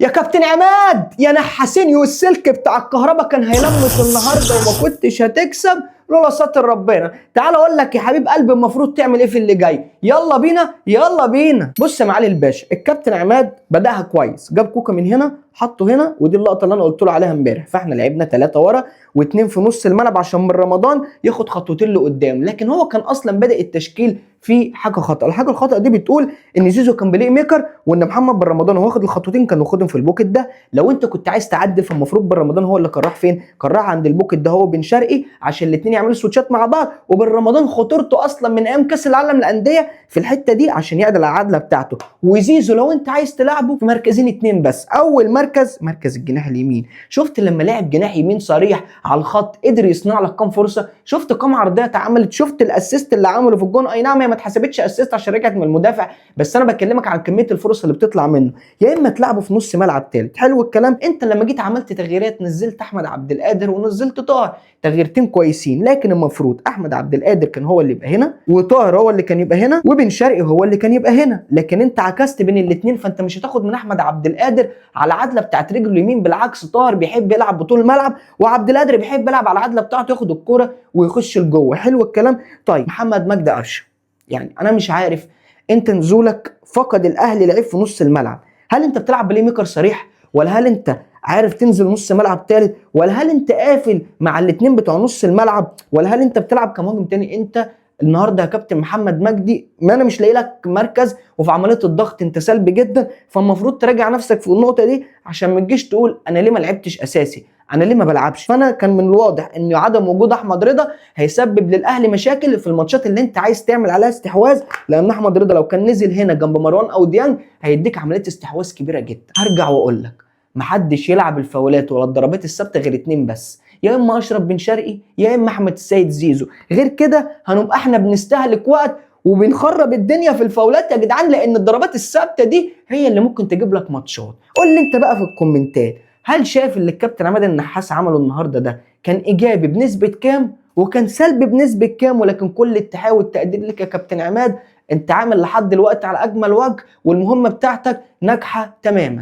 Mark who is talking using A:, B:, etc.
A: يا كابتن عماد يا نحاسين، والسلك بتاع الكهرباء كان هيلمس النهارده وما كنتش هتكسب لولا ستر ربنا. تعال اقول لك يا حبيب قلبي المفروض تعمل ايه في اللي جاي. يلا بينا يلا بينا. بص يا معالي الباشا، الكابتن عماد بداها كويس، جاب كوكا من هنا حطه هنا، ودي اللقطه اللي انا قلت له عليها امبارح. فاحنا لعبنا 3 ورا و2 في نص الملعب عشان من رمضان ياخد خطوتين لقدام، لكن هو كان اصلا بادئ التشكيل في حاجه خطا. الحاجه الخطا دي بتقول ان زيزو كان بلاي ميكر، وان محمد بن رمضان هو واخد الخطوتين كان واخدهم في البوكت ده. لو انت كنت عايز تعدل فالمفروض بن رمضان هو اللي كان راح فين؟ كان راح عند البوكت ده هو بن شرقي عشان الاثنين يعملوا سويتشات مع بعض. وبن رمضان خطورته اصلا من ايام كاس العالم للانديه في الحته دي عشان يعدل العدله بتاعته. وزيزو لو انت عايز تلعبه في مركزين 2 بس، اول مركز الجناح اليمين. شفت لما لعب جناح يمين صريح على الخط قدر يصنع لك كام فرصه؟ شفت كام عرضيه اتعملت؟ شفت الاسيست اللي عمله في الجون؟ اي نعم هي ما اتحسبتش اسيست عشان رجعت من المدافع، بس انا بكلمك عن كميه الفرص اللي بتطلع منه. يا اما تلعبه في نص ملعب ثالث. حلو الكلام. انت لما جيت عملت تغييرات نزلت احمد عبد القادر ونزلت طاهر، تغييرتين كويسين، لكن المفروض احمد عبد القادر كان هو اللي يبقى هنا، وطاهر هو اللي كان يبقى هنا، وبن شرقي هو اللي كان يبقى هنا. لكن انت عكست بين الاثنين، فانت مش هتاخد من احمد عبد القادر على عدله بتاعت رجله اليمين. بالعكس طاهر بيحب يلعب بطول الملعب، وعبد القادر بيحب يلعب على العدله بتاعته ياخد الكوره ويخش لجوه. حلو الكلام. طيب محمد مجدي قفشه، يعني انا مش عارف انت نزولك فقد الاهلي لعيب في نص الملعب. هل انت بتلعب بلاي ميكر صريح، ولا هل انت عارف تنزل نص ملعب ثالث، ولا هل انت قافل مع الاثنين بتوع نص الملعب، ولا هل انت بتلعب كمهاجم تاني؟ انت النهارده يا كابتن محمد مجدي ما انا مش لاقي لك مركز، وفي عمليه الضغط انت سلبي جدا، فالمفروض تراجع نفسك في النقطه دي عشان ما تجيش تقول انا ليه ما لعبتش اساسي، انا ليه ما بلعبش. فانا كان من الواضح ان عدم وجود احمد رضا هيسبب للاهلي مشاكل في الماتشات اللي انت عايز تعمل عليها استحواذ، لان احمد رضا لو كان نزل هنا جنب مروان او ديانج هيديك عمليه استحواذ كبيره جدا. هرجع واقول لك محدش يلعب الفاولات ولا الضربات الثابته غير 2 بس، يا اما اشرف بن شرقي يا اما احمد السيد زيزو. غير كده هنبقى احنا بنستهلك وقت وبنخرب الدنيا في الفاولات يا جدعان، لان الضربات الثابته دي هي اللي ممكن تجيب لك ماتشات. قول لي انت بقى في الكومنتات، هل شايف اللي الكابتن عماد النحاس عمله النهارده ده كان ايجابي بنسبه كام وكان سلبي بنسبه كام؟ ولكن كل التحيه والتقدير لك يا كابتن عماد، انت عامل لحد دلوقتي على اجمل وجه، والمهمه بتاعتك ناجحه تماما.